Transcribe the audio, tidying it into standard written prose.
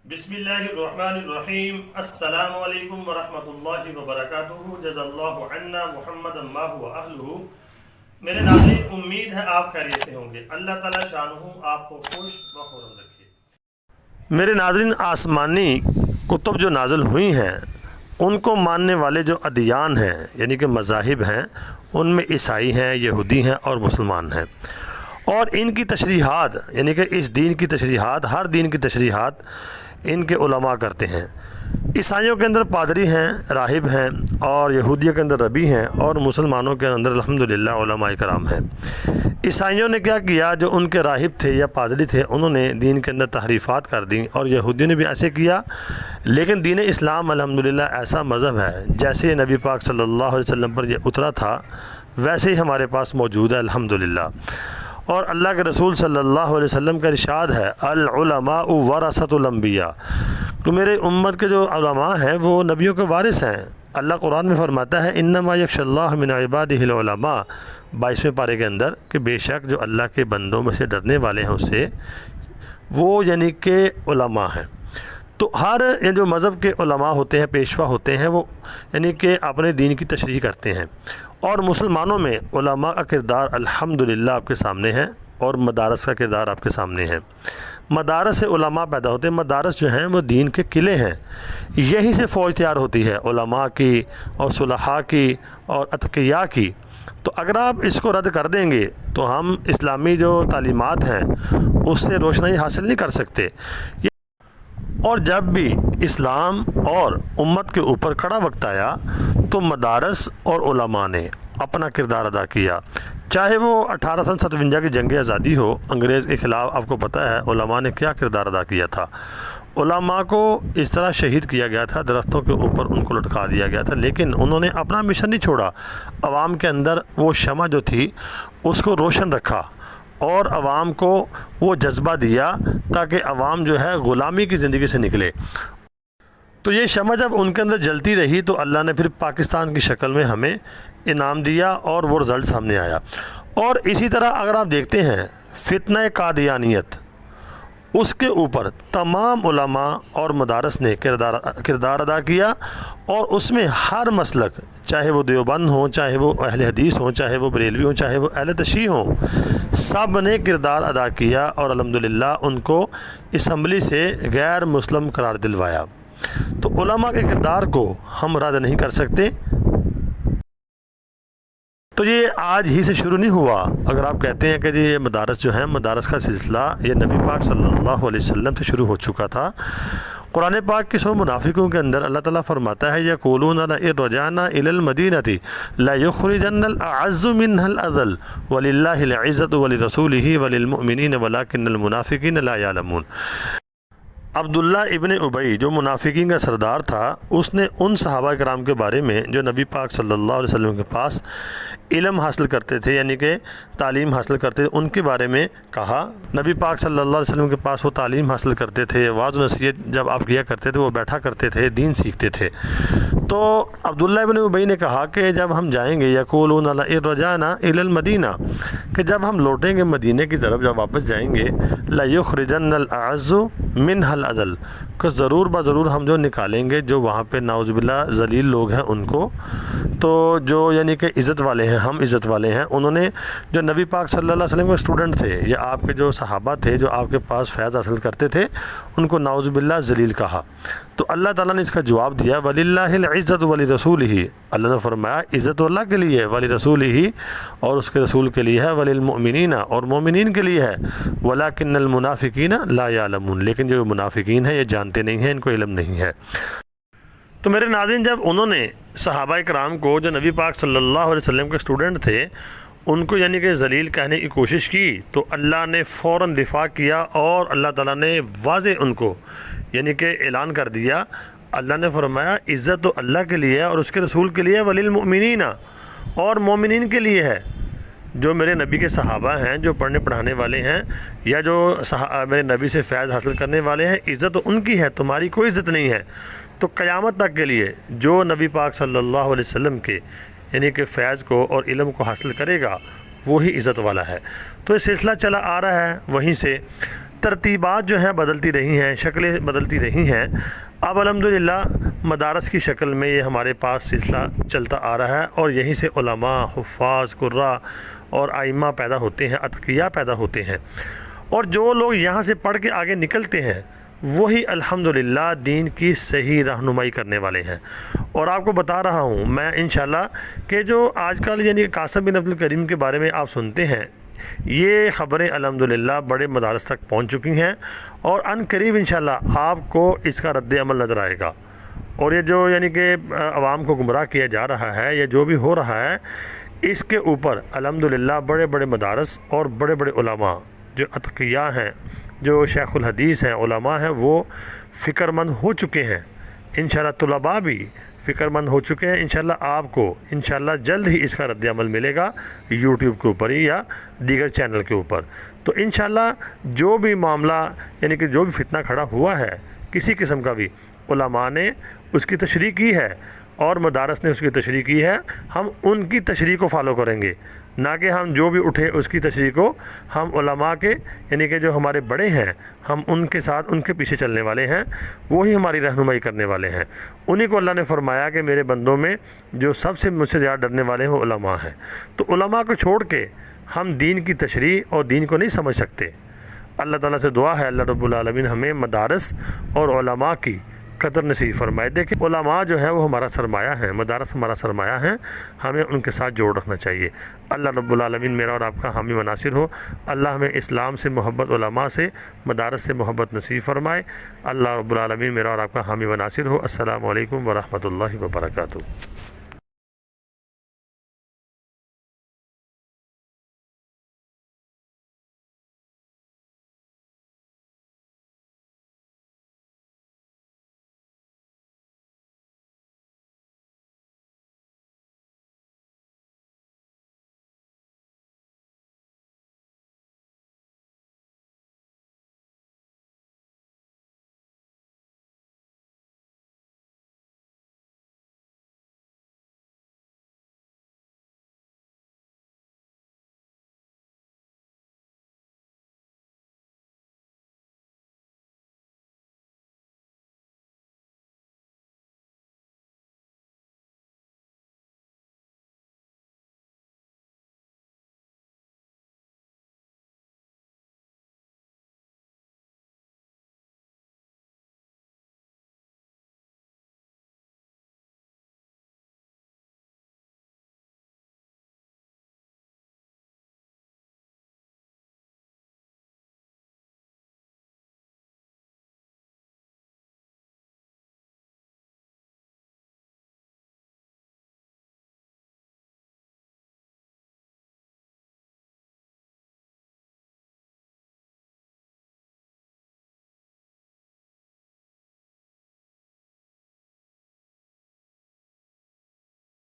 بسم اللہ الرحمن الرحیم السلام علیکم ورحمۃ اللہ وبرکاتہ جزا اللہ عنا محمد ما هو اہلہ۔ میرے ناظرین، امید ہے آپ خیریت سے ہوں گے۔ اللہ تعالیٰ شانہ آپ کو خوش و خرم رکھے۔ میرے ناظرین، آسمانی کتب جو نازل ہوئی ہیں ان کو ماننے والے جو ادیان ہیں یعنی کہ مذاہب ہیں، ان میں عیسائی ہیں، یہودی ہیں اور مسلمان ہیں، اور ان کی تشریحات یعنی کہ اس دین کی تشریحات، ہر دین کی تشریحات ان کے علماء کرتے ہیں۔ عیسائیوں کے اندر پادری ہیں، راہب ہیں، اور یہودیوں کے اندر ربی ہیں، اور مسلمانوں کے اندر الحمدللہ علماء کرام ہیں۔ عیسائیوں نے کیا کیا، جو ان کے راہب تھے یا پادری تھے انہوں نے دین کے اندر تحریفات کر دیں، اور یہودیوں نے بھی ایسے کیا۔ لیکن دین اسلام الحمدللہ ایسا مذہب ہے جیسے نبی پاک صلی اللہ علیہ وسلم پر یہ اترا تھا ویسے ہی ہمارے پاس موجود ہے الحمدللہ۔ اور اللہ کے رسول صلی اللہ علیہ وسلم کا ارشاد ہے العلماء ورثۃ الانبیاء، کہ میرے امت کے جو علماء ہیں وہ نبیوں کے وارث ہیں۔ اللہ قرآن میں فرماتا ہے انما یخشی اللہ من عبادہ العلماء، 22ویں پارے کے اندر، کہ بے شک جو اللہ کے بندوں میں سے ڈرنے والے ہیں اس سے وہ یعنی کہ علماء ہیں۔ تو ہر جو مذہب کے علماء ہوتے ہیں، پیشوا ہوتے ہیں، وہ یعنی کہ اپنے دین کی تشریح کرتے ہیں۔ اور مسلمانوں میں علماء کا کردار الحمدللہ آپ کے سامنے ہے، اور مدارس کا کردار آپ کے سامنے ہے۔ مدارس سے علماء پیدا ہوتے ہیں، مدارس جو ہیں وہ دین کے قلعے ہیں، یہیں سے فوج تیار ہوتی ہے علماء کی اور صلحاء کی اور اتقیاء کی۔ تو اگر آپ اس کو رد کر دیں گے تو ہم اسلامی جو تعلیمات ہیں اس سے روشنائی حاصل نہیں کر سکتے۔ اور جب بھی اسلام اور امت کے اوپر کڑا وقت آیا تو مدارس اور علماء نے اپنا کردار ادا کیا، چاہے وہ 1857 کی جنگ آزادی ہو انگریز کے خلاف۔ آپ کو پتہ ہے علماء نے کیا کردار ادا کیا تھا۔ علماء کو اس طرح شہید کیا گیا تھا، درختوں کے اوپر ان کو لٹکا دیا گیا تھا، لیکن انہوں نے اپنا مشن نہیں چھوڑا۔ عوام کے اندر وہ شمع جو تھی اس کو روشن رکھا، اور عوام کو وہ جذبہ دیا تاکہ عوام جو ہے غلامی کی زندگی سے نکلے۔ تو یہ شمع جب ان کے اندر جلتی رہی تو اللہ نے پھر پاکستان کی شکل میں ہمیں انعام دیا، اور وہ رزلٹ سامنے آیا۔ اور اسی طرح اگر آپ دیکھتے ہیں فتنہ قادیانیت، اس کے اوپر تمام علماء اور مدارس نے کردار ادا کیا، اور اس میں ہر مسلک، چاہے وہ دیوبند ہوں، چاہے وہ اہل حدیث ہوں، چاہے وہ بریلوی ہوں، چاہے وہ اہل تشیع ہوں، سب نے کردار ادا کیا، اور الحمدللہ ان کو اسمبلی سے غیر مسلم قرار دلوایا۔ تو علماء کے کردار کو ہم رد نہیں کر سکتے۔ تو یہ آج ہی سے شروع نہیں ہوا۔ اگر آپ کہتے ہیں کہ یہ مدارس جو ہیں، مدارس کا سلسلہ یہ نبی پاک صلی اللہ علیہ وسلم سے شروع ہو چکا تھا۔ قرآن پاک کی سو منافقوں کے اندر اللہ تعالیٰ فرماتا ہے یقولون لئن رجعنا إلى المدینة ليخرجن الأعز منها الأذل وللہ العزة ولرسولہ وللمؤمنین ولكن المنافقین لا يعلمون۔ عبداللہ ابن ابی جو منافقین کا سردار تھا، اس نے ان صحابہ کرام کے بارے میں جو نبی پاک صلی اللہ علیہ وسلم کے پاس علم حاصل کرتے تھے یعنی کہ تعلیم حاصل کرتے تھے، ان کے بارے میں کہا۔ نبی پاک صلی اللہ علیہ وسلم کے پاس وہ تعلیم حاصل کرتے تھے، واعظ و نصیحت جب آپ کیا کرتے تھے وہ بیٹھا کرتے تھے، دین سیکھتے تھے۔ تو عبداللہ ابن ابی نے کہا کہ جب ہم جائیں گے یقولون لئن رجعنا إلى المدینہ، کہ جب ہم لوٹیں گے مدینے کی طرف، جب واپس جائیں گے لَيُخْرِجَنَّ الْأَعَزُّ مِنْهَا الْأَذَلُّ، کہ ضرور بضرور ہم جو نکالیں گے جو وہاں پہ نعوذ باللہ ذلیل لوگ ہیں ان کو، تو جو یعنی کہ عزت والے ہیں، ہم عزت والے ہیں۔ انہوں نے جو نبی پاک صلی اللہ علیہ وسلم کے اسٹوڈنٹ تھے یا آپ کے جو صحابہ تھے جو آپ کے پاس فیض حاصل کرتے تھے، ان کو نعوذ باللہ ذلیل کہا۔ تو اللہ تعالیٰ نے اس کا جواب دیا وَلِلَّهِ الْعِزَّةُ وَلِرَسُولِهِ، اللہ نے فرمایا عزت اللہ کے لیے ہے، وَلِرَسُولِهِ اور اس کے رسول کے لیے ہے، وَلِلْمُؤْمِنِينَ اور مومنین کے لیے ہے، وَلَكِنَّ الْمُنَافِقِينَ لَا يَعْلَمُونَ لیکن جو منافقین ہیں یہ جانتے نہیں ہیں، ان کو علم نہیں ہے۔ تو میرے ناظرین، جب انہوں نے صحابہ کرام کو جو نبی پاک صلی اللہ علیہ وسلم کے اسٹوڈنٹ تھے ان کو یعنی کہ ذلیل کہنے کی کوشش کی، تو اللہ نے فوراً دفاع کیا، اور اللہ تعالیٰ نے واضح ان کو یعنی کہ اعلان کر دیا۔ اللہ نے فرمایا عزت تو اللہ کے لیے ہے اور اس کے رسول کے لیے، وللمؤمنین اور مومنین کے لیے ہے۔ جو میرے نبی کے صحابہ ہیں، جو پڑھنے پڑھانے والے ہیں، یا جو میرے نبی سے فیض حاصل کرنے والے ہیں، عزت تو ان کی ہے، تمہاری کوئی عزت نہیں ہے۔ تو قیامت تک کے لیے جو نبی پاک صلی اللہ علیہ وسلم کے یعنی کہ فیض کو اور علم کو حاصل کرے گا وہی عزت والا ہے۔ تو یہ سلسلہ چلا آ رہا ہے وہیں سے۔ ترتیبات جو ہیں بدلتی رہی ہیں، شکلیں بدلتی رہی ہیں۔ اب الحمدللہ مدارس کی شکل میں یہ ہمارے پاس سلسلہ چلتا آ رہا ہے، اور یہیں سے علماء، حفاظ، قراء اور ائمہ پیدا ہوتے ہیں، اتقیاء پیدا ہوتے ہیں، اور جو لوگ یہاں سے پڑھ کے آگے نکلتے ہیں وہی الحمدللہ دین کی صحیح رہنمائی کرنے والے ہیں۔ اور آپ کو بتا رہا ہوں میں انشاءاللہ کہ جو آج کل یعنی قاسم بن عبد الکریم کے بارے میں آپ سنتے ہیں، یہ خبریں الحمدللہ بڑے مدارس تک پہنچ چکی ہیں، اور ان قریب انشاءاللہ آپ کو اس کا رد عمل نظر آئے گا۔ اور یہ جو یعنی کہ عوام کو گمراہ کیا جا رہا ہے یا جو بھی ہو رہا ہے، اس کے اوپر الحمدللہ بڑے بڑے مدارس اور بڑے بڑے علماء جو اتقیاء ہیں، جو شیخ الحدیث ہیں، علماء ہیں، وہ فکر مند ہو چکے ہیں۔ انشاءاللہ طلباء بھی فکر مند ہو چکے ہیں۔ انشاءاللہ آپ کو انشاءاللہ جلد ہی اس کا رد عمل ملے گا یوٹیوب کے اوپر ہی یا دیگر چینل کے اوپر۔ تو انشاءاللہ جو بھی معاملہ یعنی کہ جو بھی فتنہ کھڑا ہوا ہے کسی قسم کا بھی، علماء نے اس کی تشریح کی ہے اور مدارس نے اس کی تشریح کی ہے، ہم ان کی تشریح کو فالو کریں گے، نہ کہ ہم جو بھی اٹھے اس کی تشریح کو، ہم علماء کے یعنی کہ جو ہمارے بڑے ہیں ہم ان کے ساتھ ان کے پیچھے چلنے والے ہیں، وہی ہماری رہنمائی کرنے والے ہیں۔ انہی کو اللہ نے فرمایا کہ میرے بندوں میں جو سب سے مجھ سے زیادہ ڈرنے والے ہیں وہ علماء ہیں۔ تو علماء کو چھوڑ کے ہم دین کی تشریح اور دین کو نہیں سمجھ سکتے۔ اللہ تعالیٰ سے دعا ہے اللہ رب العالمین ہمیں مدارس اور علماء کی قدر نصیب فرمائے۔ دیکھیں علماء جو ہیں وہ ہمارا سرمایہ ہیں، مدارس ہمارا سرمایہ ہیں، ہمیں ان کے ساتھ جوڑ رکھنا چاہیے۔ اللہ رب العالمین میرا اور آپ کا حامی و ناصر ہو۔ اللہ ہمیں اسلام سے محبت، علماء سے، مدارس سے محبت نصیب فرمائے۔ اللہ رب العالمین میرا اور آپ کا حامی و ناصر ہو۔ السلام علیکم ورحمۃ اللہ وبرکاتہ۔